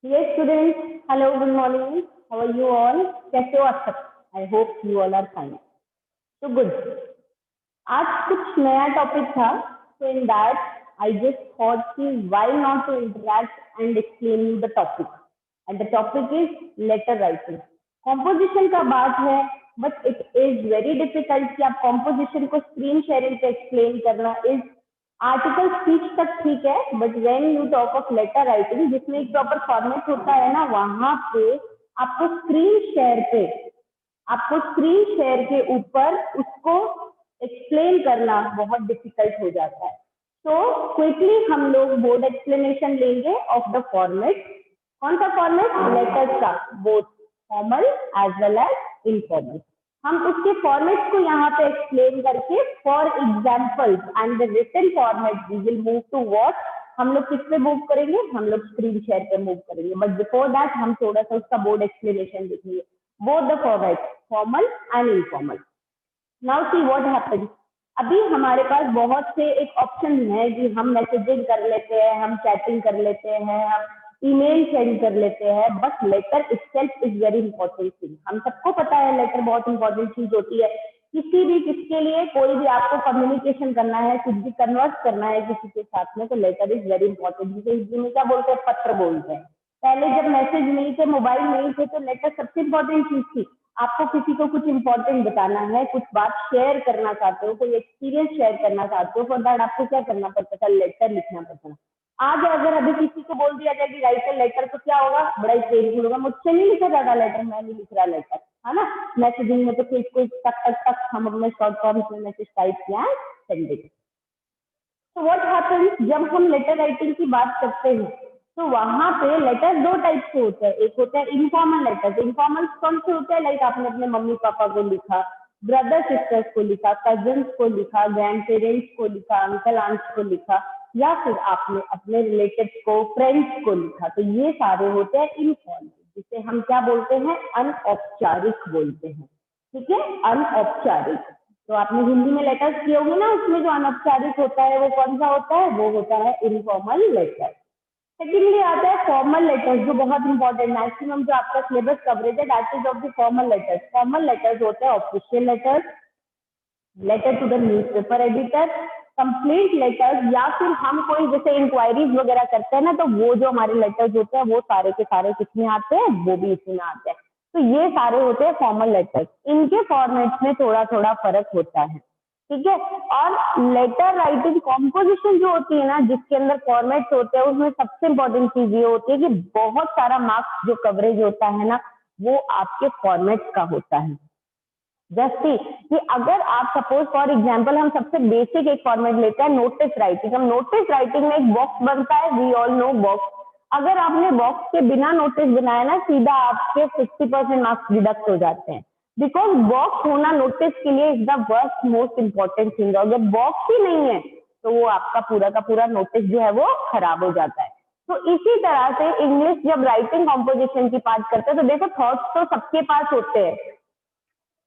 Yes, students. Hello, good morning. How are you all? कैसे हो आप सब? I hope you all are fine. So good. आज कुछ नया टॉपिक था. So in that, I just thought कि why not to interact and explain you the topic. And the topic is letter writing. Composition का बात है, but it is very difficult कि आप composition को screen sharing पे explain करना is article speech तक ठीक है, but when you talk of letter writing जिसमें एक प्रॉपर फॉर्मेट होता है ना, वहां पे आपको स्क्रीन शेयर पे आपको स्क्रीन शेयर के ऊपर उसको एक्सप्लेन करना बहुत डिफिकल्ट हो जाता है. तो क्विकली हम लोग बोर्ड एक्सप्लेनेशन लेंगे ऑफ द फॉर्मेट. कौन सा फॉर्मेट? लेटर्स का, both formal as well as informal. हम उसके फॉर्मेट को यहाँ पे एक्सप्लेन करके for examples and the written format we will move to what. हम लोग किस पे मूव करेंगे? हम लोग स्क्रीन शेयर पे मूव करेंगे. बट बिफोर दैट हम थोड़ा सा उसका बोर्ड एक्सप्लेनेशन देखेंगे. Both the format formal and informal. Now see what happens. अभी हमारे पास बहुत से एक ऑप्शन है कि हम मैसेजिंग कर लेते हैं, हम चैटिंग कर लेते हैं, हम ईमेल सेंड कर लेते हैं, but later itself is very important thing. हम सबको पता है लेटर बहुत इंपॉर्टेंट चीज होती है. किसी भी किसके लिए कोई भी आपको कम्युनिकेशन करना है, कुछ भी कन्वर्ट करना है किसी के साथ में, तो लेटर इज वेरी इंपॉर्टेंट. जिसे हिंदी में क्या बोलते हैं? पत्र बोलते हैं. पहले जब मैसेज नहीं थे, मोबाइल नहीं थे, तो लेटर सबसे इंपॉर्टेंट चीज थी. आपको किसी को कुछ इंपॉर्टेंट बताना है, कुछ बात शेयर करना चाहते हो, कोई एक्सपीरियंस शेयर करना चाहते हो, फॉर दैट आपको क्या करना पड़ता था? लेटर लिखना पड़ता था. आज अगर अभी किसी को बोल दिया जाए कि राइट अ लेटर, तो क्या होगा? बड़ा ही पेनफुल होगा. मुझसे नहीं लिखा जाता लेटर, मैं नहीं लिख रहा लेटर, है ना. मैसेजिंग में तो कोई तक तक तक हम अपने शॉर्ट फॉर्म में मैसेज टाइप किया, सेंड इट. तो व्हाट हैपेंस जब हम लेटर राइटिंग की बात करते हैं, तो वहां पे लेटर दो टाइप के होते हैं. एक होता है इनफॉर्मल लेटर. इनफॉर्मल कौन से होते हैं? लाइक आपने अपने मम्मी पापा को लिखा, ब्रदर सिस्टर्स को लिखा, कजन्स को लिखा, ग्रैंड पेरेंट्स को लिखा, अंकल आंट्स को लिखा, या फिर आपने अपने रिलेटिव्स को, फ्रेंड्स को लिखा. तो ये सारे होते हैं इनफॉर्मल, जिसे हम क्या बोलते हैं? अनौपचारिक बोलते हैं. ठीक है, अनौपचारिक. तो आपने हिंदी में लेटर्स किए होंगे ना, उसमें जो अनौपचारिक होता है वो कौन सा होता है? वो होता है इनफॉर्मल लेटर. सेकेंडली आता है फॉर्मल लेटर्स, जो बहुत इंपॉर्टेंट, मैक्सिमम जो आपका सिलेबस कवरेज है that is of the formal letters. Formal letters होते हैं official letters, letter to the newspaper editor, complaint letters, या फिर हम कोई जैसे इंक्वायरीज वगैरह करते हैं ना, तो वो जो हमारे लेटर्स होते हैं वो सारे के सारे किसमें आते हैं? वो भी इसमें आते हैं. तो ये सारे होते हैं फॉर्मल लेटर्स. इनके फॉर्मेट्स में थोड़ा थोड़ा फर्क होता है. ठीक है. और लेटर राइटिंग कॉम्पोजिशन जो होती है ना, जिसके अंदर फॉर्मेट्स होते हैं, उसमें सबसे इंपॉर्टेंट चीज ये होती है कि बहुत सारा मार्क्स जो कवरेज होता है ना, वो आपके फॉर्मेट्स का होता है. जैसे कि अगर आप सपोज फॉर एग्जांपल हम सबसे बेसिक एक फॉर्मेट लेते हैं नोटिस राइटिंग. हम नोटिस राइटिंग में एक बॉक्स बनता है, वी ऑल नो बॉक्स. अगर आपने बॉक्स के बिना नोटिस बनाया ना, सीधा आपके 60% मार्क्स डिडक्ट हो जाते हैं. बिकॉज बॉक्स होना नोटिस के लिए is the first most important thing. अगर बॉक्स ही नहीं है तो वो आपका पूरा का पूरा नोटिस जो है वो खराब हो जाता है. तो इसी तरह से इंग्लिश जब राइटिंग कॉम्पोजिशन की बात करते हैं, तो देखो थॉट्स तो सबके पास होते हैं.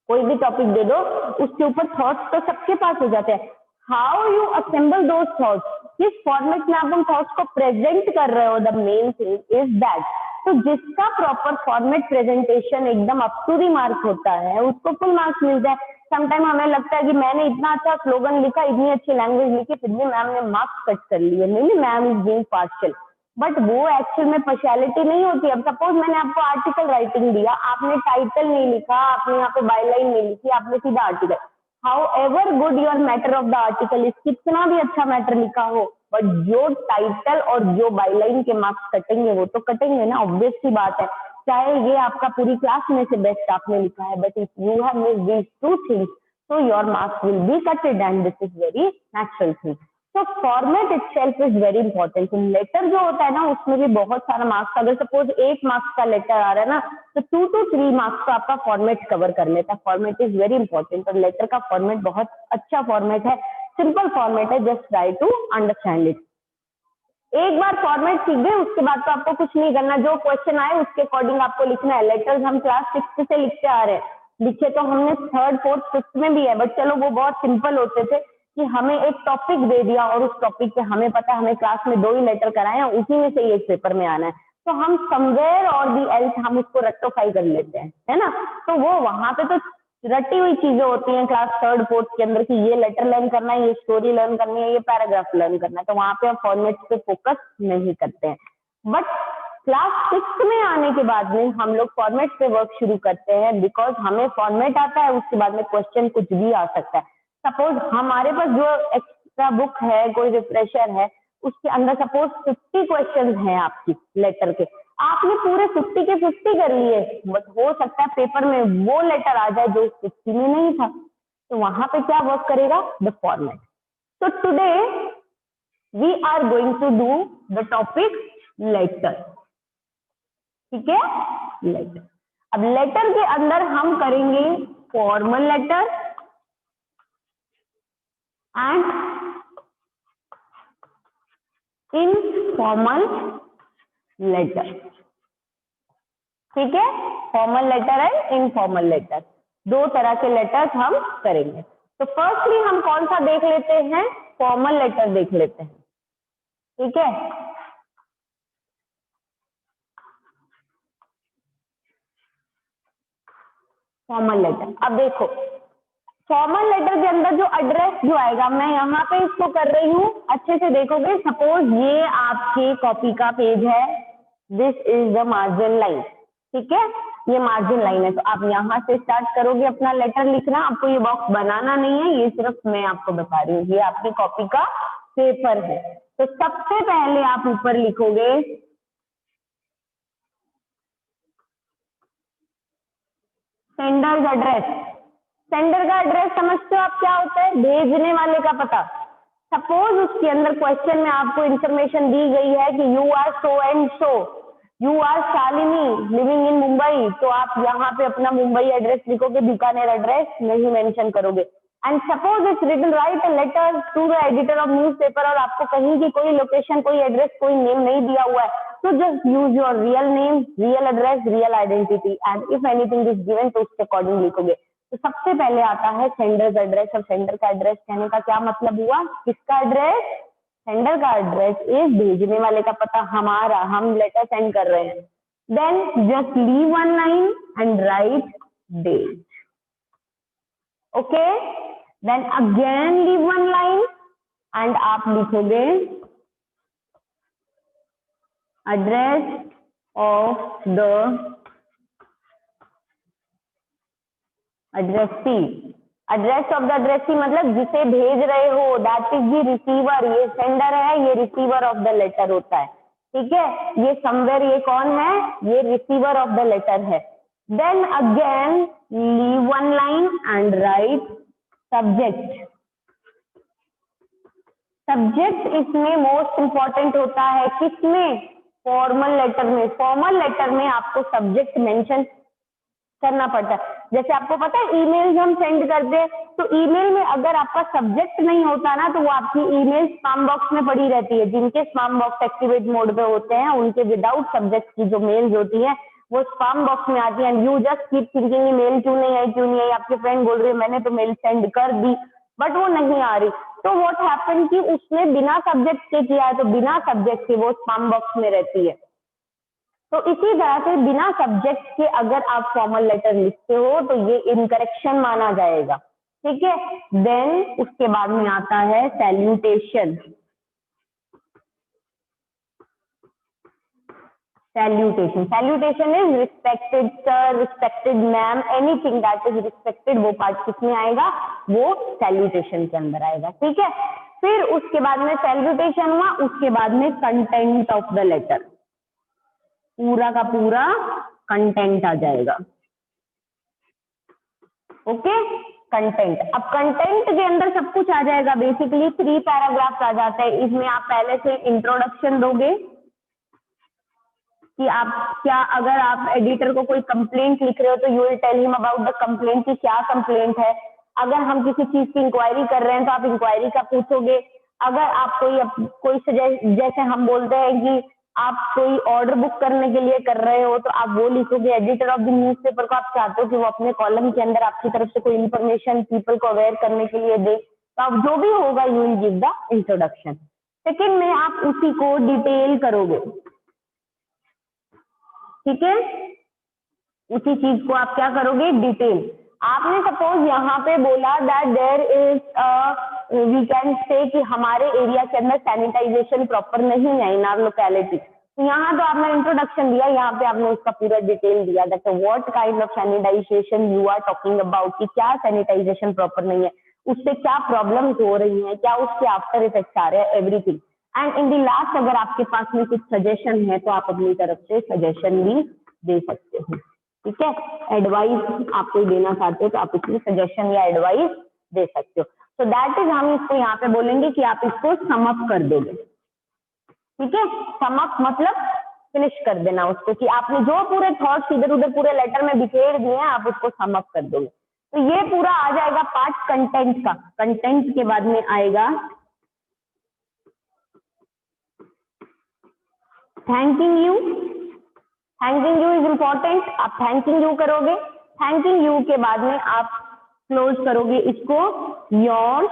कोई भी टॉपिक दे दो, उसके ऊपर थॉट्स तो सबके पास हो जाते हैं. How you assemble those thoughts, किस फॉर्मेट में आप उन थॉट्स को प्रेजेंट कर रहे हो, the main thing is that. तो जिसका प्रॉपर फॉर्मेट प्रेजेंटेशन एकदम अप टू दी मार्क होता है, उसको फुल मार्क्स मिलता है. समटाइम हमें लगता है कि मैंने इतना अच्छा स्लोगन लिखा, इतनी अच्छी लैंग्वेज लिखी, फिर भी मैम ने मार्क्स कट कर लिए. नहीं, ma'am is being partial. But वो एक्चुअल में पार्शियलिटी नहीं होती. अब सपोज मैंने आपको आर्टिकल राइटिंग दिया, आपने टाइटल नहीं लिखा, आपने यहाँ पे बायलाइन नहीं लिखी, आपने सीधा article. How ever good your matter of the article is, कितना भी अच्छा मैटर लिखा हो, बट जो टाइटल और जो बायलाइन के मार्क्स कटेंगे वो तो कटेंगे ना, ऑब्वियस सी बात है. चाहे ये आपका पूरी क्लास में से बेस्ट आपने लिखा है, but if you have missed these two things, so your marks will be cutted and this is very natural thing. तो format itself is very important. Letter जो होता है ना, उसमें भी बहुत सारा मार्क्स, अगर सपोज 1 मार्क्स का लेटर आ रहा है ना, तो 2 to 3 मार्क्स का आपका फॉर्मेट कवर कर लेता है. Format is very important. और लेटर का फॉर्मेट बहुत अच्छा फॉर्मेट है, सिंपल फॉर्मेट है. Just try to understand it. एक बार फॉर्मेट सीख गए, उसके बाद तो आपको कुछ नहीं करना. जो क्वेश्चन आए उसके अकॉर्डिंग आपको लिखना है. लेटर्स हम क्लास 6 से लिखते आ रहे हैं, लिखे तो हमने 3rd, 4th, 5th में भी है, बट चलो वो बहुत सिंपल होते थे कि हमें एक टॉपिक दे दिया और उस टॉपिक पे हमें पता है हमें क्लास में 2 ही लेटर कराए हैं, उसी में से एक पेपर में आना है. तो हम समवेयर और दी एल्स हम उसको रेक्टिफाई कर लेते हैं, है ना। तो वो वहां पे तो रटी हुई चीजें होती हैं क्लास थर्ड फोर्थ के अंदर की, ये लेटर लर्न करना है, ये स्टोरी लर्न करनी है, ये पैराग्राफ लर्न करना है, तो वहां पे हम फॉर्मेट पे फोकस नहीं करते हैं। बट क्लास सिक्स में आने के बाद में हम लोग फॉर्मेट पे वर्क शुरू करते हैं, बिकॉज हमें फॉर्मेट आता है, उसके बाद में क्वेश्चन कुछ भी आ सकता है। सपोज हमारे पास जो एक्स्ट्रा बुक है, कोई रिफ्रेशर है, उसके अंदर सपोज 50 क्वेश्चन हैं आपकी लेटर के, आपने पूरे 50 के 50 कर लिए, बट हो सकता है पेपर में वो लेटर आ जाए जो 50 में नहीं था, तो वहां पे क्या वर्क करेगा, द फॉर्मेट। तो today we are going to do the topic letter, ठीक है, लेटर। अब लेटर के अंदर हम करेंगे formal letter and informal letter, ठीक है, formal letter and informal letter, दो तरह के लेटर्स हम करेंगे। तो फर्स्टली हम कौन सा देख लेते हैं, फॉर्मल लेटर देख लेते हैं, ठीक है। फॉर्मल लेटर, अब देखो फॉर्मल लेटर के अंदर जो एड्रेस जो आएगा, मैं यहाँ पे इसको कर रही हूँ, अच्छे से देखोगे। सपोज ये आपके कॉपी का पेज है, this is the margin line, ठीक है, ये मार्जिन लाइन है, तो आप यहाँ से स्टार्ट करोगे अपना लेटर लिखना। आपको ये बॉक्स बनाना नहीं है, ये सिर्फ मैं आपको बता रही हूँ, ये आपकी कॉपी का पेपर है। तो सबसे पहले आप ऊपर लिखोगे सेंडर्स एड्रेस। सेंडर का एड्रेस समझते हो आप क्या होता है, भेजने वाले का पता। सपोज उसके अंदर क्वेश्चन में आपको इंफॉर्मेशन दी गई है कि you are so and so, you are Shalini living in Mumbai, तो आप यहाँ पे अपना मुंबई एड्रेस लिखोगे, बीकानेर एड्रेस नहीं मेंशन करोगे। And suppose it's written write a letter to the editor of newspaper, और आपको कहीं की कोई लोकेशन, कोई एड्रेस, कोई नेम नहीं दिया हुआ है, तो just use your real name, real address, real identity, and if anything is given तो उसके अकॉर्डिंग लिखोगे। तो सबसे पहले आता है सेंडर्स एड्रेस। और सेंडर का एड्रेस कहने का क्या मतलब हुआ, किसका एड्रेस, सेंडर का एड्रेस इज भेजने वाले का पता, हमारा, हम लेटर सेंड कर रहे हैं। Then just leave one line and write date, okay. Then again leave one line and आप लिखोगे address of the addressee. Address of the addressee मतलब जिसे भेज रहे हो, दैट इज द रिसीवर। ये सेंडर है, ये रिसीवर ऑफ द लेटर होता है, ठीक है। ये समवेयर, ये कौन है, ये रिसीवर ऑफ द लेटर है। Then again leave one line and write subject. Subject इसमें मोस्ट इंपॉर्टेंट होता है, किसमें, फॉर्मल लेटर में। फॉर्मल लेटर में आपको सब्जेक्ट मेंशन करना पड़ता है। जैसे आपको पता है ईमेल हम सेंड करते हैं, तो ईमेल में अगर आपका सब्जेक्ट नहीं होता ना, तो वो आपकी ईमेल स्पैम बॉक्स में पड़ी रहती है। जिनके स्पैम बॉक्स एक्टिवेट मोड पे होते हैं, उनके विदाउट सब्जेक्ट की जो मेल्स होती है वो स्पैम बॉक्स में आती है। And you just keep thinking mail क्यों नहीं आई, क्यों नहीं आई। आपके फ्रेंड बोल रही है मैंने तो मेल सेंड कर दी, बट वो नहीं आ रही। तो व्हाट हैपन कि उसने बिना सब्जेक्ट के किया है, तो बिना सब्जेक्ट के वो स्पैम बॉक्स में रहती है। तो इसी तरह से बिना सब्जेक्ट के अगर आप फॉर्मल लेटर लिखते हो तो ये इनकरेक्शन माना जाएगा, ठीक है। देन उसके बाद में आता है salutation. Salutation is respected sir, respected ma'am, anything that is respected, वो पार्ट किसमें आएगा, वो सैल्यूटेशन के अंदर आएगा, ठीक है। फिर उसके बाद में सैल्यूटेशन हुआ, उसके बाद में कंटेंट ऑफ द लेटर, पूरा का पूरा कंटेंट आ जाएगा, ओके। कंटेंट, अब कंटेंट के अंदर सब कुछ आ जाएगा। बेसिकली 3 पैराग्राफ्स आ जाते हैं। इसमें आप पहले से इंट्रोडक्शन दोगे कि आप क्या, अगर आप एडिटर को कोई कंप्लेंट लिख रहे हो तो you will tell him about the complaint, की क्या कंप्लेंट है। अगर हम किसी चीज की इंक्वायरी कर रहे हैं तो आप इंक्वायरी का पूछोगे। अगर आप कोई जैसे हम बोलते हैं कि आप कोई ऑर्डर बुक करने के लिए कर रहे हो, तो आप वो लिखोगे। एडिटर ऑफ द न्यूज़पेपर को आप चाहते हो कि वो अपने कॉलम के अंदर आपकी तरफ से कोई इन्फॉर्मेशन पीपल को अवेयर करने के लिए दे, तो आप जो भी होगा you will give the introduction. Second में आप उसी को डिटेल करोगे, ठीक है, उसी चीज को आप क्या करोगे, डिटेल। आपने सपोज यहाँ पे बोला that there is we can say कि हमारे एरिया के अंदर सैनिटाइजेशन प्रॉपर नहीं है इन आवर लोकेलिटी, तो यहाँ तो आपने इंट्रोडक्शन दिया, यहाँ पे आपने उसका पूरा डिटेल दिया that what kind of sanitization you are talking about, कि क्या सैनिटाइजेशन प्रॉपर नहीं है, उससे क्या प्रॉब्लम्स हो रही हैं, क्या उसके आफ्टर इफेक्ट्स आ रहे हैं, everything. And in the last अगर आपके पास में कुछ सजेशन है तो आप अपनी तरफ से सजेशन भी दे सकते हो, ठीक है, एडवाइस आप कोई देना चाहते हो तो आप इसमें सजेशन या एडवाइस दे सकते हो। तो दैट इज, हम इसको यहाँ पे बोलेंगे कि आप इसको सम अप कर दोगे, ठीक है, सम अप मतलब फिनिश कर देना उसको, कि आपने जो पूरे थॉट्स इधर उधर पूरे लेटर में बिखेर दिए हैं आप उसको सम अप कर दोगे। तो ये पूरा आ जाएगा पार्ट कंटेंट का। कंटेंट के बाद में आएगा thanking you. Thanking you is important, आप थैंकिंग यू करोगे, थैंकिंग यू के बाद में आप क्लोज करोगे इसको योर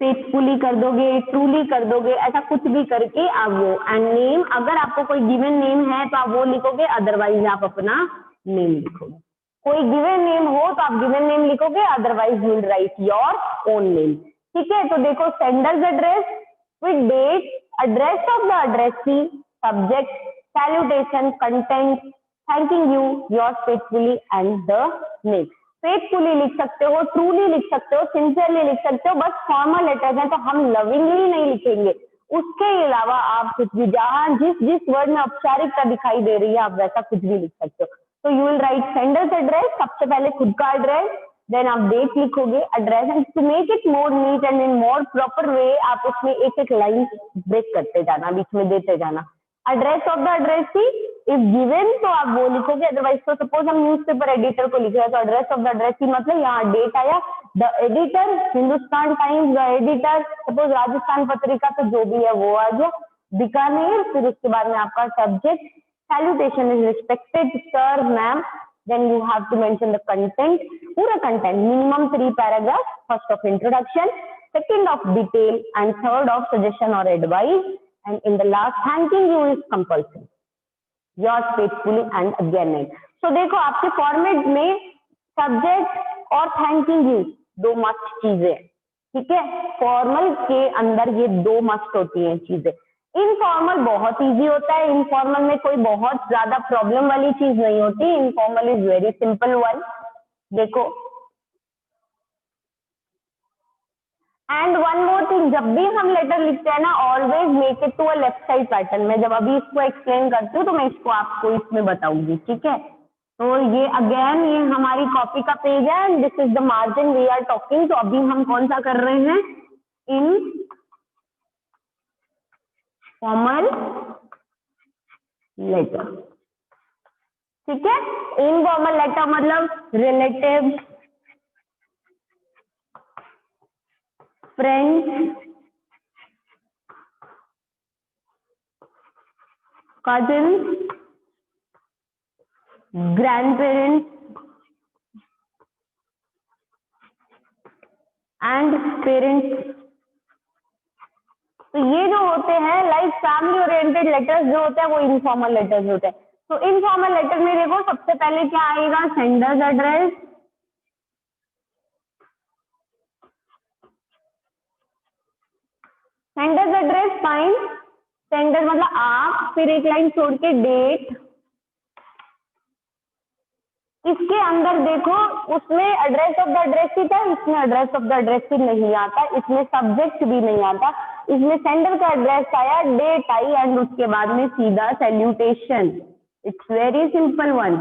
फेथफुली कर दोगे, ट्रूली कर दोगे, ऐसा कुछ भी करके आप वो, एंड नेम, अगर आपको कोई गिवन नेम है तो आप वो लिखोगे, अदरवाइज आप अपना नेम लिखोगे। कोई गिवन नेम हो तो आप गिवन नेम लिखोगे, otherwise you will write your own name, ठीक है। तो देखो sender's address with date, address of the addressee, subject, salutation, content, thanking you, your faithfully and the name. Faithfully लिख सकते हो, ट्रूली लिख सकते हो, सिंसियरली लिख सकते हो, बस फॉर्मल लेटर्स हैं तो हम लविंगली नहीं लिखेंगे। उसके अलावा आप कुछ भी, जहां जिस जिस वर्ड में औपचारिकता दिखाई दे रही है आप वैसा कुछ भी लिख सकते हो। तो you will write sender's address, सबसे पहले खुद का एड्रेस, देन आप डेट लिखोगे, address, and to make it more neat and in more proper way आप उसमें एक एक लाइन ब्रेक करते जाना, बीच में देते जाना। Address of the addressee if given तो आप वो लिखोगे, अदरवाइज तो सपोज हम न्यूज़पेपर एडिटर को लिख रहे हैं तो एड्रेस ऑफ द एड्रेसी मतलब यहाँ डेट आया, the editor Hindustan times, the editor suppose Rajasthan Patrika, तो जो भी है वो आ गया, बीकानेर। फिर उसके बाद में आपका subject, salutation is respected sir ma'am, then you have to mention the content, पूरा content, minimum 3 paragraphs, first of introduction, second of detail, and third of suggestion or advice, and in the last thanking you is compulsory, yours faithfully and again name। so देखो आपके format में subject और thanking you दो must चीजें, ठीक है, formal के अंदर ये दो मस्ट होती हैं चीजें। इनफॉर्मल बहुत इजी होता है, इनफॉर्मल में कोई बहुत ज्यादा प्रॉब्लम वाली चीज नहीं होती, informal is very simple one. देखो एंड वन मोर थिंग, जब भी हम लेटर लिखते हैं ना always make it to a left side pattern में। जब अभी इसको एक्सप्लेन करती हूँ तो मैं इसको आपको इसमें बताऊंगी, ठीक है। तो ये अगेन ये हमारी कॉपी का पेज है and this is the margin we are talking. तो अभी हम कौन सा कर रहे हैं, इन फॉर्मल लेटर, ठीक है। इनफॉर्मल लेटर मतलब relative, friends, cousins, grand parents and parents. तो ये जो होते हैं लाइक फैमिली ओरिएंटेड लेटर्स जो होते हैं वो इनफॉर्मल लेटर्स होते हैं। तो इनफॉर्मल लेटर में देखो सबसे पहले क्या आएगा, sender's address, sender's address fine, sender मतलब आप, फिर एक लाइन छोड़ के डेट। इसके अंदर देखो उसमें एड्रेस ऑफ द एड्रेस ही था, इसमें एड्रेस ऑफ द एड्रेस ही नहीं आता, इसमें सब्जेक्ट भी नहीं आता, इसमें सेंडर का एड्रेस आया, डेट आई एंड उसके बाद में सीधा salutation. It's very simple one,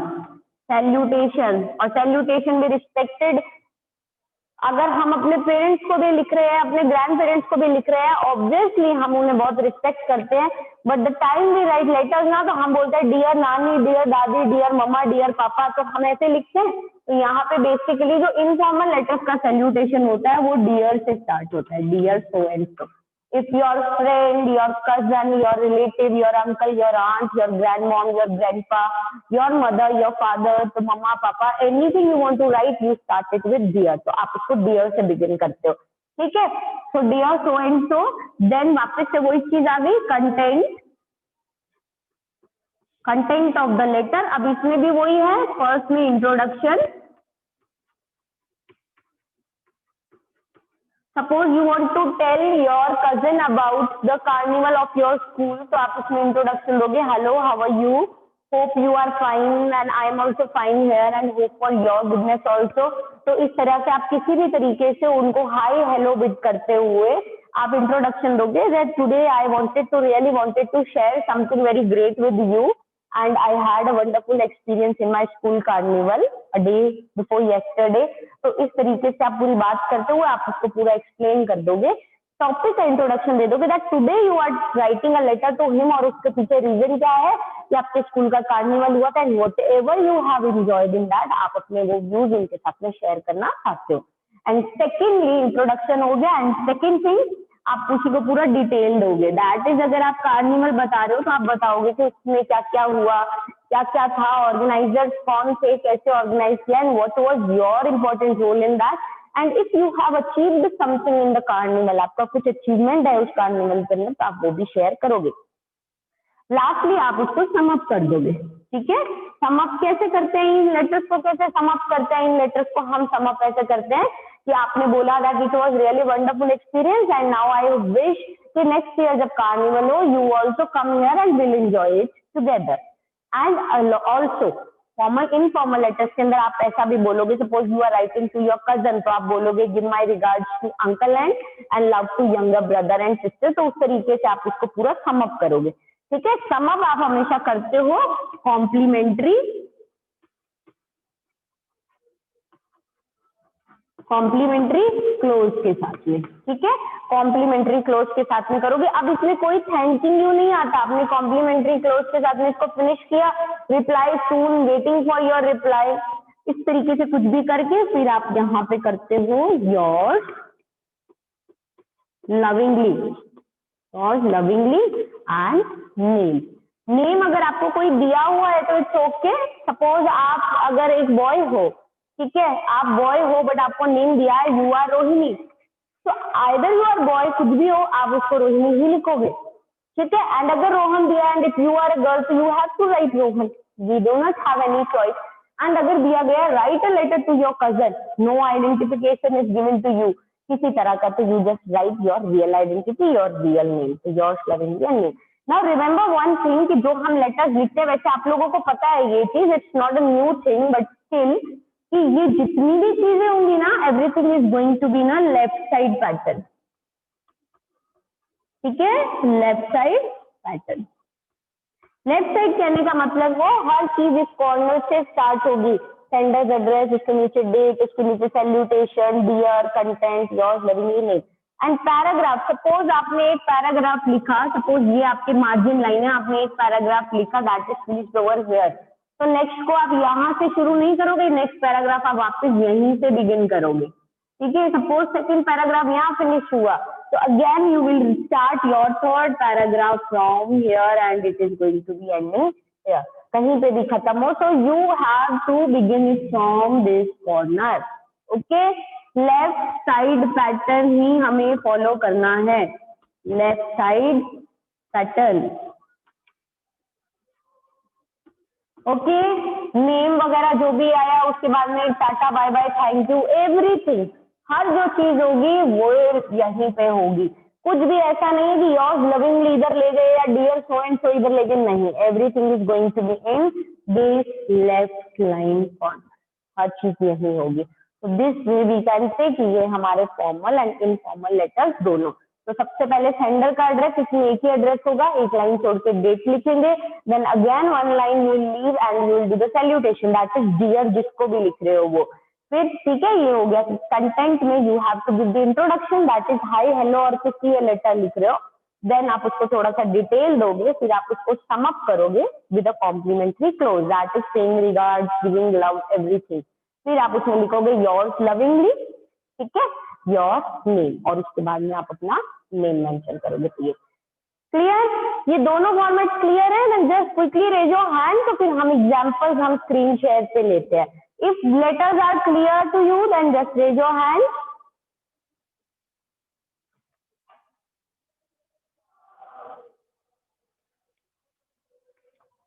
salutation. और सैल्यूटेशन भी रिस्पेक्टेड, अगर हम अपने पेरेंट्स को भी लिख रहे हैं, अपने ग्रैंड पेरेंट्स को भी लिख रहे हैं, ऑब्वियसली हम उन्हें बहुत रिस्पेक्ट करते हैं, but the time we write letters ना तो हम बोलते हैं डियर नानी, डियर दादी, डियर मम्मा, डियर पापा, तो हम ऐसे लिखते हैं। तो यहाँ पे बेसिकली जो इनफॉर्मल लेटर्स का सैल्यूटेशन होता है वो डियर से स्टार्ट होता है, dear so and so. If your friend, your cousin, your relative, your uncle, your aunt, your grandmom, your grandpa, your mother, your father, तो मम्मा पापा, anything you want to write, you start it with dear। तो आप उसको dear से begin करते हो, ठीक है। So dear so and so, then वापस से वही चीज आ गई, content, content of the letter, अब इसमें भी वही है, फर्स्ट में introduction. Suppose you want to tell your cousin about the carnival of your school, तो आप उसमें इंट्रोडक्शन दोगे, hello how are you, hope you are fine and I am also fine here and hope for your goodness also. तो इस तरह से आप किसी भी तरीके से उनको हाई हेलो बिड करते हुए आप इंट्रोडक्शन दोगे that today I wanted to really wanted to share something very great with you and I had a wonderful experience in my school carnival a day before yesterday. तो इस तरीके से आप पूरी बात करते हुए आप उसको पूरा एक्सप्लेन कर दोगे, टॉपिक का इंट्रोडक्शन दे दोगे that today you are writing a letter to him, और उसके पीछे रीजन क्या है कि आपके स्कूल का कार्निवल हुआ था and whatever you have enjoyed in that, आप अपने वो व्यूज उनके साथ में शेयर करना चाहते हो. एंड सेकेंडली इंट्रोडक्शन हो गया, एंड सेकेंड थिंग आप उसी को पूरा डिटेल दोगे. दैट इज अगर आप कार्निवल बता रहे हो तो आप बताओगे कि उसमें क्या क्या हुआ, क्या क्या था, ऑर्गेनाइजर्स कौन थे, कैसे ऑर्गेनाइज किया and what was your important role in that, and if you have achieved something in the carnival, आपका कुछ अचीवमेंट है उस कार्निवल के अंदर, तो आप वो भी शेयर करोगे. लास्टली आप उसको सम अप कर दोगे. ठीक है, सम अप कैसे करते हैं इन लेटर्स को, कैसे सम अप करते हैं इन लेटर्स को, हम सम अप ऐसे करते हैं कि आपने बोला that it was really wonderful experience and now I wish कि नेक्स्ट ईयर जब कार्निवल हो you also come here and will enjoy it together. And also formal informal letters के अंदर आप ऐसा भी बोलोगे, suppose you are writing to your cousin, तो आप बोलोगे give my regards to uncle and love to younger brother and sister. तो उस तरीके से आप उसको पूरा सम अप करोगे. ठीक है, सम अप आप हमेशा करते हो कॉम्प्लीमेंट्री क्लोज के साथ में. ठीक है, कॉम्प्लीमेंट्री क्लोज के साथ में करोगे. अब इसमें कोई थैंकिंग यू नहीं आता, आपने कॉम्प्लीमेंट्री क्लोज के साथ में इसको फिनिश किया, reply soon, waiting for your reply, इस तरीके से कुछ भी करके फिर आप यहाँ पे करते हो yours lovingly and name. Name अगर आपको कोई दिया हुआ है तो इट्स ओके. सपोज आप अगर एक बॉय हो, ठीक है, आप बॉय हो बट आपको नेम दिया है यू आर रोहिणी, तो आइदर यू आर बॉय, कुछ भी हो आप उसको रोहिणी ही लिखोगे. ठीक है, एंड अगर Rohan Diya and if you are a girl तो you have to write Rohan, we do not have any choice. And अगर दिया गया write a letter to your cousin, no identification is given to you किसी तरह का, तो you just write your real identity, your real name, yours lovingly and name. Now remember one thing कि जो हम letters लिखते हैं, वैसे आप लोगों को पता है ये चीज, it's not a new thing but still कि ये जितनी भी चीजें होंगी ना, everything is going to be ना लेफ्ट साइड पैटर्न. ठीक है, left side pattern. Left side कहने का मतलब है हर चीज इस कॉर्नर से स्टार्ट होगी. सेंडर्स एड्रेस, उसके नीचे डेट, उसके नीचे salutation, dear, content, yours lovingly name and paragraph. Suppose आपने एक पैराग्राफ लिखा, सपोज ये आपके मार्जिन लाइन है, आपने एक पैराग्राफ लिखा that is finished over here, तो नेक्स्ट को आप यहाँ से शुरू नहीं करोगे, नेक्स्ट पैराग्राफ आप वापस यहीं से बिगिन करोगे. ठीक है, सपोज सेकंड पैराग्राफ यहाँ फिनिश हुआ, तो again you will start your third paragraph from here and it is going to be ending here. कहीं पे भी खत्म हो तो you have to begin it from this corner. Okay, left side pattern ही हमें फॉलो करना है, left side pattern. Okay, name वगैरह जो भी आया उसके बाद में tata bye bye thank you everything, हर जो चीज होगी वो यहीं पे होगी. कुछ भी ऐसा नहीं है कि योर्स लविंगली इधर ले गए या डियर सो एंड सो इधर ले गए, नहीं, everything is going to be in this left line corner, हर चीज यही होगी. तो this way we can say कि ये हमारे फॉर्मल एंड इनफॉर्मल लेटर्स दोनों. तो सबसे पहले सेंडर का एड्रेस, इसमें एक ही एड्रेस होगा, एक लाइन छोड़ के डेट लिखेंगे, then again one line you will leave and you will do the salutation that is dear, जिसको भी लिख रहे हो वो. फिर ठीक है, ये हो गया. कंटेंट में you have to give the introduction that is hi hello और किसी लेटर लिख रहे हो, देन आप उसको थोड़ा सा डिटेल दोगे, फिर आप उसको सम अप करोगे with a complimentary close that is saying regards, giving love everything. फिर आप उसमें लिखोगे योर्स लविंगली, ठीक है, योर नेम, और उसके बाद में आप अपना नेम मेंशन करोगे. तो ये क्लियर, ये दोनों फॉर्मेट क्लियर है. Then just quickly raise your hand, तो फिर हम एग्जांपल्स हम स्क्रीन शेयर पे लेते हैं. If letters are clear to you then just raise your hand.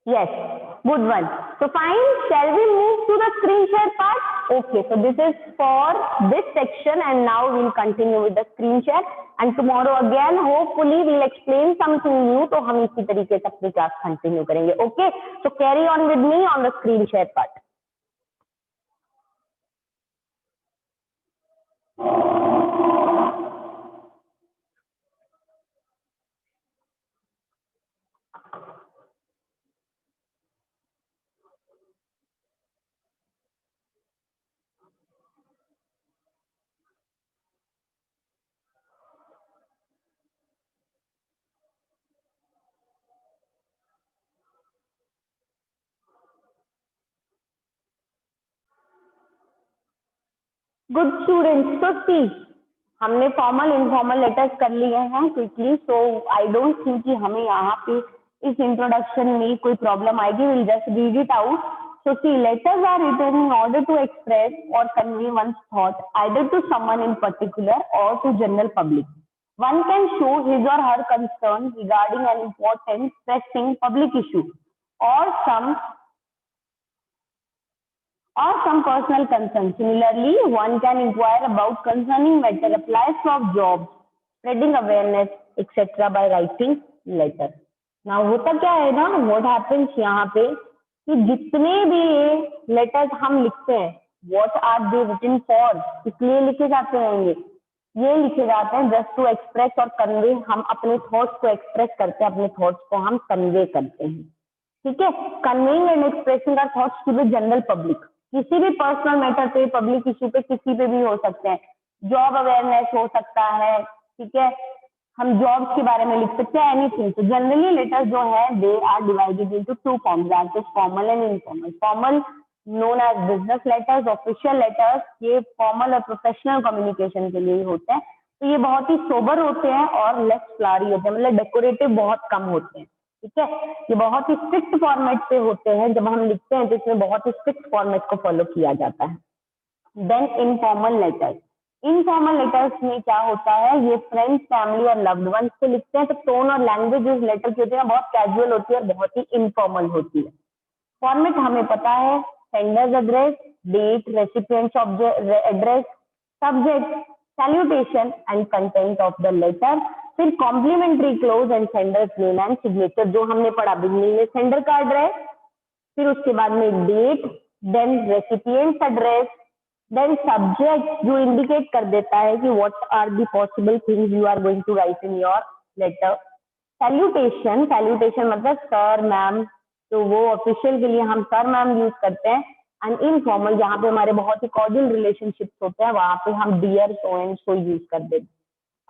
Yes, good one. So fine, shall we move to the screen share part? Okay, so this is for this section and now we'll continue with the screen share and tomorrow again hopefully we'll explain something new तो हम इसी तरीके से अपनी class continue करेंगे. Okay, so carry on with me on the screen share part. Good students, तो सी हमने formal informal letters कर लिए हैं quickly, so I don't think कि हमें यहाँ पे इस इंट्रोडक्शन में कोई प्रॉब्लम आएगी. Will just read it out. So see letters are written in order to express or convey one's thought either to someone in particular or to general public. One can show his or her concern regarding an important pressing public issue or some personal concern. Similarly, one can inquire about concerning matter, applies for jobs, spreading awareness, etc. by writing letter. Now होता क्या है ना, what happens यहाँ पे कि जितने भी letters हम लिखते हैं, what are they written for? इसलिए लिखे जाते हैं ये लिखे जाते हैं just to express or convey. हम अपने थॉट्स को एक्सप्रेस करते हैं, अपने थॉट्स को हम कन्वे करते हैं. ठीक है, conveying and expressing our thoughts to the general public. किसी भी पर्सनल मैटर पे, पब्लिक इश्यू पे, किसी पे भी हो सकते हैं. जॉब अवेयरनेस हो सकता है, ठीक है, हम जॉब्स के बारे में लिख सकते हैं, एनीथिंग. तो जनरली लेटर्स जो है they are divided into two forms, that is formal and informal. Formal known as business letters, official letters ये फॉर्मल और प्रोफेशनल कम्युनिकेशन के लिए होते हैं. तो ये बहुत ही सोबर होते हैं और लेस फ्लारी होते हैं, मतलब डेकोरेटिव बहुत कम होते हैं. ठीक है, ये बहुत ही स्ट्रिक्ट फॉर्मेट पे होते हैं. जब हम लिखते हैं तो इसमें बहुत ही स्ट्रिक्ट फॉर्मेट को फॉलो किया जाता है. Then informal letters. Informal letters में क्या होता है, ये फ्रेंड्स, फैमिली और लव्ड वंस को लिखते हैं. तो टोन और लैंग्वेज इस लेटर की होती है बहुत कैजुअल होती है और बहुत ही इनफॉर्मल होती है. फॉर्मेट हमें पता है, sender's address, date, recipient's address, subject, salutation and content of the letter. फिर complimentary close and sender's name and signature, जो हमने पढ़ा बिगनिंग में सेंडर का एड्रेस, फिर उसके बाद में date, then recipient's address, then subject जो इंडिकेट कर देता है कि what are the possible things you are going to write in your letter. Salutation, salutation मतलब सर मैम, तो वो ऑफिशियल के लिए हम सर मैम यूज करते हैं. एंड इनफॉर्मल जहाँ पे हमारे बहुत ही कॉर्डियल रिलेशनशिप्स होते हैं वहां पे हम dear, so and so use कर देते हैं.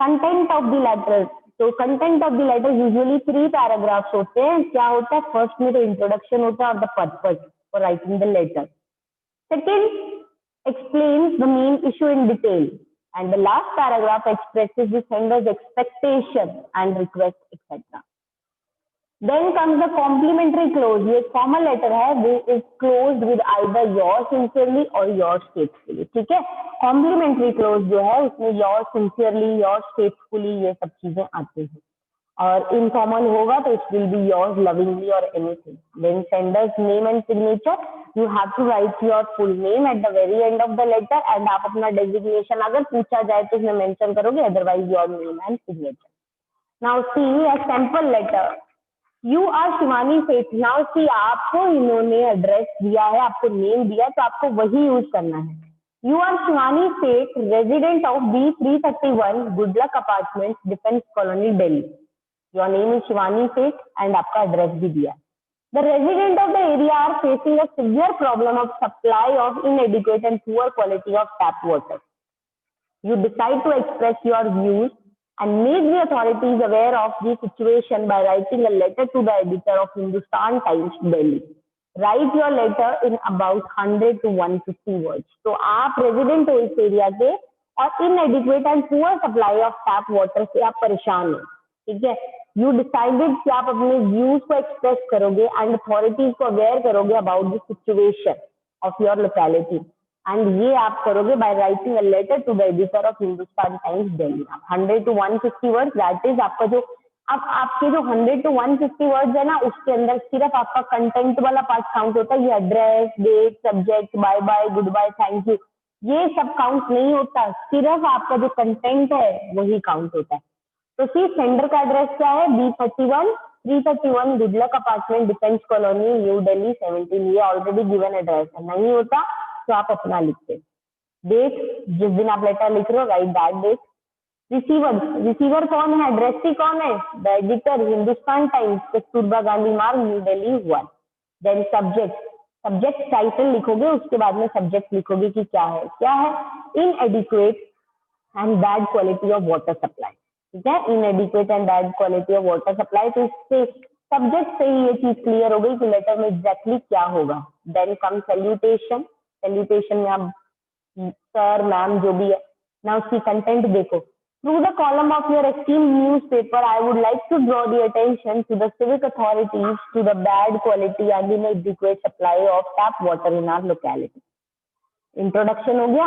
कंटेंट ऑफ द लेटर, तो content of the letter usually 3 paragraphs होते हैं. क्या होता है, फर्स्ट में तो इंट्रोडक्शन होता है और the purpose for writing the letter. Second explains the main issue in detail, and the last paragraph expresses the sender's expectation and request, etc. Then comes the complimentary clause. ये formal letter है, वो is closed with either yours sincerely और yours faithfully. ठीक है, complimentary close जो है उसमें yours sincerely, yours faithfully ये सब चीजें आती हैं. और इनफॉर्मल होगा तो it will be yours lovingly or anything. Then sender's name and signature, you have to write your full name at the very end of the letter. And आप अपना डेजिग्नेशन अगर पूछा जाए तो इसमें मेंशन करोगे, otherwise your name and signature. Now see a sample letter. You are Shivani Seth. Now सी आपको इन्होंने एड्रेस दिया है, आपको नेम दिया है, तो आपको वही यूज करना है. यू आर शिवानी सेठ, resident of B331 good luck apartment, defence colony, Delhi. Your name is Shivani सेठ एंड आपका एड्रेस भी दिया. The residents of the area are facing a severe problem of supply of inadequate and poor quality of tap water. You decide to express your views and make the authorities aware of the situation by writing a letter to the editor of Hindustan Times, Delhi. Write your letter in about 100 to 150 words. तो आप resident हो इस area के और inadequate and poor supply of tap water से आप परेशान हो. ठीक है, यू डिसाइडेड कि आप अपने व्यूज को एक्सप्रेस करोगे एंड अथॉरिटीज को अवेयर करोगे about the situation of your locality. And ये आप करोगे by writing a letter to the editor of Hindustan times, Delhi. 100 to 150 words, that is आपका जो अब आपके जो 100 to 150 वर्ड्स है ना, उसके अंदर सिर्फ आपका कंटेंट वाला पार्ट काउंट होता है। ये address, date, subject, bye bye, good bye, thank you, ये सब काउंट नहीं होता, सिर्फ आपका जो कंटेंट है वही काउंट होता है। तो सी सेंडर का एड्रेस क्या है, B31 331 good luck apartment, defence colony, new Delhi 17। ये ऑलरेडी गिवन एड्रेस है, नहीं होता तो आप अपना लिखते। डेट, जिस दिन आप लेटर लिख रहे हो write that date. Receiver, receiver कौन है, एड्रेसी कौन है, the editor, Hindustan Times, Kasturba Gandhi Marg, New Delhi 1। Then subject, subject title लिखोगे, उसके बाद में सब्जेक्ट लिखोगे कि क्या है, inadequate and bad quality of water supply. ठीक है, inadequate and bad quality of water supply. तो इससे सब्जेक्ट से ही ये चीज क्लियर हो गई कि लेटर में एग्जैक्टली क्या होगा। देन कम सैल्यूटेशन, सैल्यूटेशन में आप सर मैम जो भी है ना, उसकी कंटेंट देखो। Through the column of your esteemed newspaper, I would like to draw the attention to the civic authorities to the bad quality and inadequate supply of tap water in our locality. Introduction हो गया।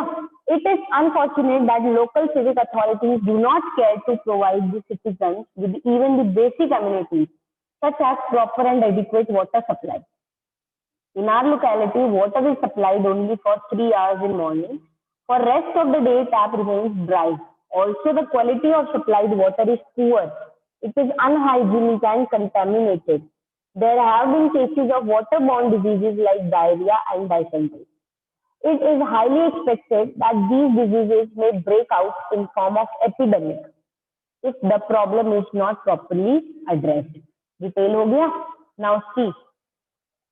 It is unfortunate that local civic authorities do not care to provide the citizens with even the basic amenities such as proper and adequate water supply. In our locality, water is supplied only for 3 hours in morning. For rest of the day, tap remains dry. Also, the quality of supplied water is poor. It is unhygienic and contaminated. There have been cases of waterborne diseases like diarrhea and dysentery. It is highly expected that these diseases may break out in form of epidemic if the problem is not properly addressed. Detail हो गया। Now see.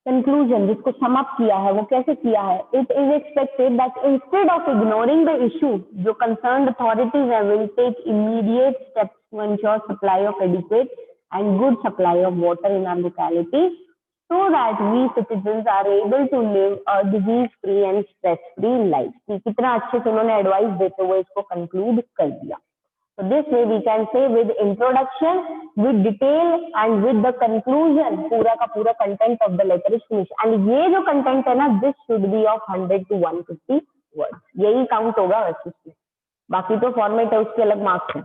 Conclusion, जिसको sum up किया है वो कैसे किया है, it is expected that instead of ignoring the issue, जो कंसर्न्ड अथॉरिटीज है will take immediate steps to ensure supply of adequate and good supply of water in our locality so that we citizens are able to live a disease free and stress free life. कितना अच्छे से उन्होंने advice देते हुए इसको conclude कर दिया। So this way we can say with introduction, with detail and with the conclusion, पूरा का पूरा content of the letter is finished. And ये जो content है ना, this should be of 100 to 150 words. यही count होगा वैसे इसमें। बाकी तो format है, उसके अलग marks हैं।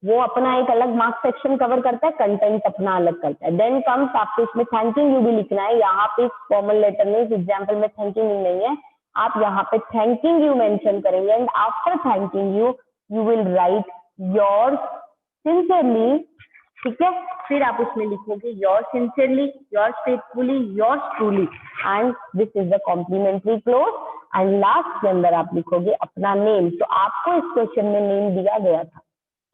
वो अपना एक अलग मार्क्स सेक्शन कवर करता है, कंटेंट अपना अलग करता है। देन कम्स आपको इसमें थैंकिंग यू भी लिखना है। यहाँ पे फॉर्मल लेटर में, इस एग्जाम्पल में थैंकिंग यू नहीं है, आप यहाँ पे थैंकिंग यू मेंशन करेंगे। And after thanking you, you will right yours sincerely. ठीक है, फिर आप उसमें लिखोगे yours sincerely, yours faithfully, yours truly, and this is the complementary close. And last के अंदर आप लिखोगे अपना नेम। तो आपको इस क्वेश्चन में नेम दिया गया था,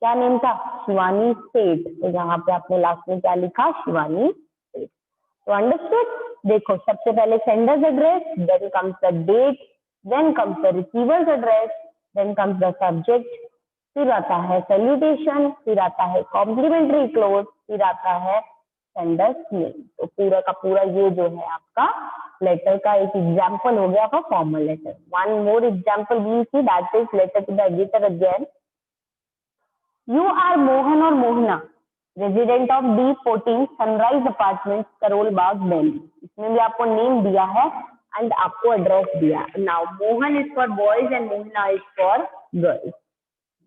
क्या नेम था, शिवानी सेठ। तो यहाँ पे आपने लास्ट में क्या लिखा, शिवानी सेठ। तो अंडरस्टूड। देखो, सबसे पहले sender's address, then comes the date, then comes the receiver's address, then comes the subject, फिर आता है सैल्यूटेशन, फिर आता है कॉम्प्लीमेंट्री क्लोज, फिर आता है सेंडर्स नेम। तो पूरा का पूरा ये जो है आपका लेटर का एक एग्जाम्पल हो गया आपका formal letter. One more example we see, that is letter to the editor again. You are Mohan or Mohana, resident of D14 Sunrise Apartments, Karol Bagh, Delhi. इसमें भी आपको नेम दिया है एंड आपको एड्रेस दिया है। Now Mohan is for boys and Mohana is for girls.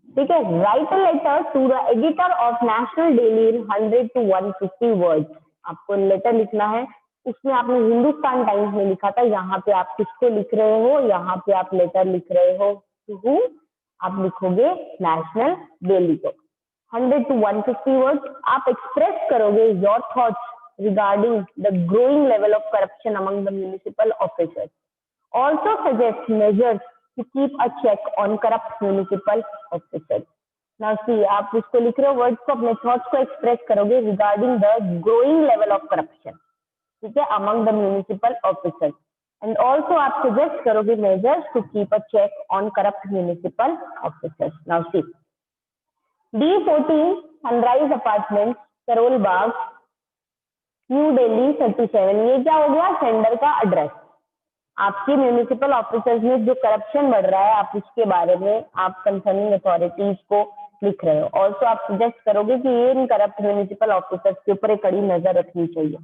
ठीक है, write a letter to the editor of national daily in 100 to 150 words. आपको लेटर लिखना है, उसमें आपने हिंदुस्तान टाइम्स में लिखा था, यहाँ पे आप किसको लिख रहे हो, यहाँ पे आप लेटर लिख रहे हो टू, आप लिखोगे नेशनल डेली को। 100 to 150 वर्ड्स आप एक्सप्रेस करोगे your thoughts regarding the growing level of corruption among the municipal officers. Also suggest measures to keep a check on corrupt municipal officers. Now see, आप उसको लिख रहे हो, वर्ड्स को, अपने थॉट्स को एक्सप्रेस करोगे regarding the growing level of corruption, ठीक है, among the municipal officers. And also आप सजेस्ट करोगे measures to keep a check on corrupt municipal officers. Now see, D14 sunrise apartment, Karol Bagh, new Delhi 37। ये क्या हो गया, सेंडर का एड्रेस। आपके म्युनिसिपल ऑफिसर्स में जो करप्शन बढ़ रहा है, आप उसके बारे में आप कंसर्निंग अथॉरिटीज को लिख रहे हो। ऑल्सो आप सजेस्ट करोगे कि ये इन करप्ट म्युनिसिपल ऑफिसर्स के ऊपर एक कड़ी नजर रखनी चाहिए।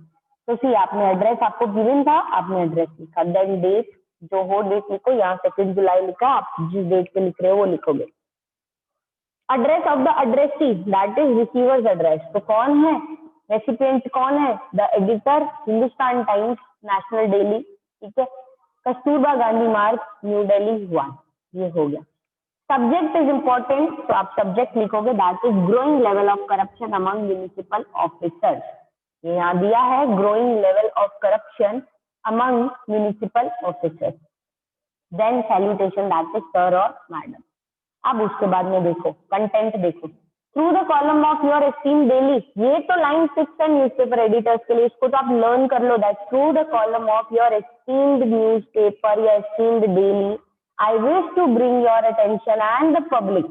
तो सी, आपने एड्रेस आपको गिवन था, आपने एड्रेस लिखा। देन डेट, जो हो डेट लिखो, यहाँ 2 जुलाई लिखा, आप जिस डेट पे लिख रहे हो वो लिखोगे। Address of the addressee that is receiver's address. तो कौन है रेसिपिएंट, कौन है? The editor, Hindustan times, national daily, ठीक है, कस्तूरबा गांधी मार्ग, न्यू दिल्ली 1। ये हो गया। सब्जेक्ट इज इंपॉर्टेंट, तो आप सब्जेक्ट लिखोगे that is growing level of corruption among municipal officers. ये यहाँ दिया है growing level of corruption among municipal officers. Then salutation that is sir और मैडम। अब उसके बाद में देखो कंटेंट देखो, through the column of your esteem daily. ये तो लाइन 6 है न्यूज़पेपर एडिटर्स के लिए, इसको तो आप लर्न कर लो। That through the column of your esteemed newspaper या esteemed daily I wish to bring your attention and the public.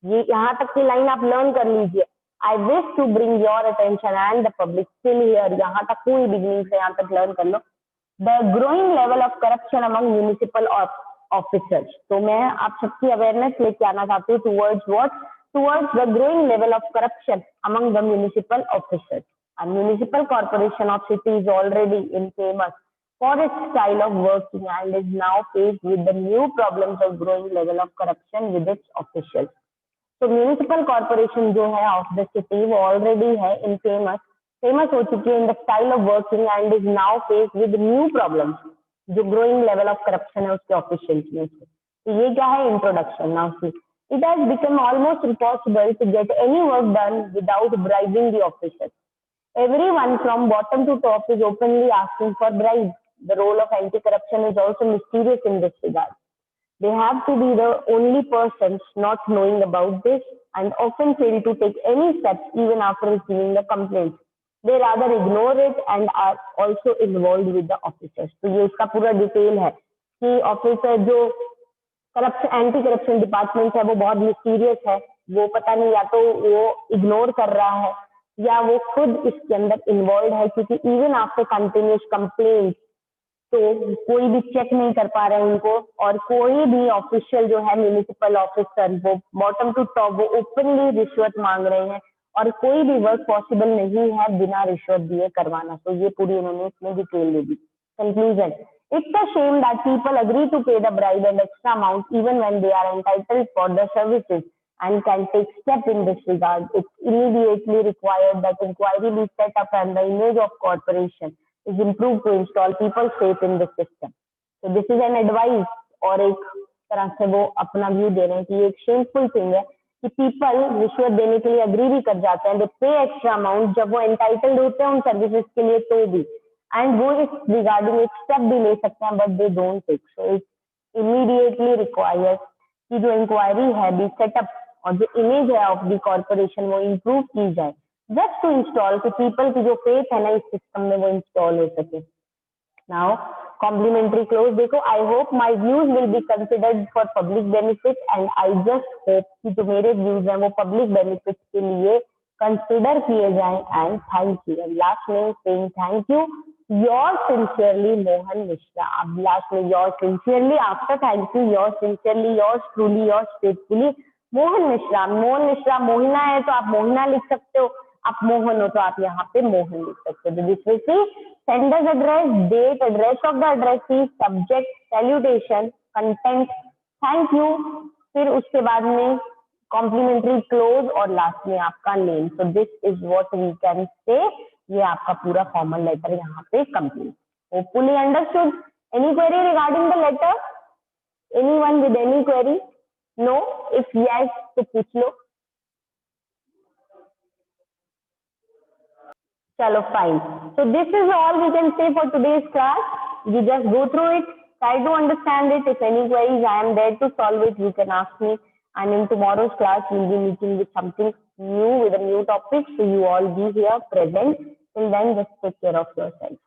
ये यहाँ तक की लाइन आप लर्न कर लीजिए। I wish to bring your attention and the public still here, यहाँ तक पूरी बिगनिंग से यहाँ तक लर्न कर लो। The growing level of corruption among municipal officers. तो मैं आप सबकी अवेयरनेस लेके आना चाहती हूँ towards what, towards the growing level of corruption among the municipal officers. A municipal corporation of city is already infamous for its style of working and is now faced with the new problems of growing level of corruption with its officials. तो municipal corporation जो है of the city वो already है infamous, famous हो चुकी है in the style of working and is now face with new problems, जो growing level of corruption है उसके ऑफिशियल्स में से। तो ये क्या है? Introduction. Now see, it has become almost impossible to get any work done without bribing the officers. Everyone from bottom to top is openly asking for bribes. The role of anti-corruption is also mysterious in this regard. They have to be the only persons not knowing about this and often fail to take any steps even after receiving the complaints. They rather ignore it and are also involved with the officers. तो ये इसका पूरा detail है कि officer जो corruption anti corruption department है वो बहुत मिस्टीरियस है, वो पता नहीं या तो वो इग्नोर कर रहा है या वो खुद इसके अंदर इन्वॉल्व है, क्योंकि इवन आफ्टर कंटिन्यूस कंप्लेंट तो कोई भी चेक नहीं कर पा रहे हैं उनको, और कोई भी ऑफिशियल जो है म्यूनिसिपल ऑफिसर वो बॉटम टू टॉप वो ओपनली रिश्वत मांग रहे हैं और कोई भी वर्क पॉसिबल नहीं है बिना रिश्वत दिए करवाना। तो ये पूरी उन्होंने इसमें डिटेल दे दी। Conclusion, it's a shame that people agree to pay the bribe and extra amount even when they are entitled for the services and can take step in this regard. It's immediately required that inquiry be set up and the image of corporation is improved to install people's faith in the system. So this is an advice, और एक तरह से वो अपना view दे रहे हैं कि ये एक शेमफुल थिंग है कि पीपल रिश्वत देने के लिए अग्री भी कर जाते हैं, दे पे एक्स्ट्रा अमाउंट जब वो एंटाइटल्ड होते हैं उन सर्विसेज के लिए तो भी, एंड वो इस रिगार्डिंग एक स्टेप भी ले सकते हैं but they don't take. So it immediately requires कि जो इंक्वायरी है बी सेटअप और जो इमेज है ऑफ द कॉर्पोरेशन वो इम्प्रूव की जाए, जस्ट टू इंस्टॉल कि पीपल की जो फेथ है ना इस सिस्टम में वो इंस्टॉल हो सके। नाउ कॉम्प्लीमेंट्री क्लोज देखो, I hope my views will be considered for public benefit and I just hope कि जो मेरे व्यूज हैं वो पब्लिक बेनिफिट के लिए कंसिडर किए जाएं एंड थैंक यू। लास्ट में saying thank you, your sincerely Mohan Mishra. अब लास्ट में your sincerely, after thank you your sincerely, your truly, your faithfully Mohan Mishra. Mohan Mishra Mohina है तो आप मोहिना लिख सकते हो, आप मोहन हो तो आप यहाँ पे मोहन लिख सकते हो। This will see sender's address, date, address of the addressee, subject, salutation, content, thank you, फिर उसके बाद में कॉम्प्लीमेंट्री क्लोज और लास्ट में आपका name. So this is what we can say, ये आपका पूरा फॉर्मल लेटर यहाँ पे complete. Hopefully understood. Any query regarding the letter? Anyone with any query? No? If yes तो पूछ लो। चलो fine. So this is all we can say for today's class. You just go through it, try to understand it. If any queries, I am there to solve it. You can ask me. And in tomorrow's class, we'll be meeting with something new, with a new topic. So you all be here present. Till then, just take care of yourself.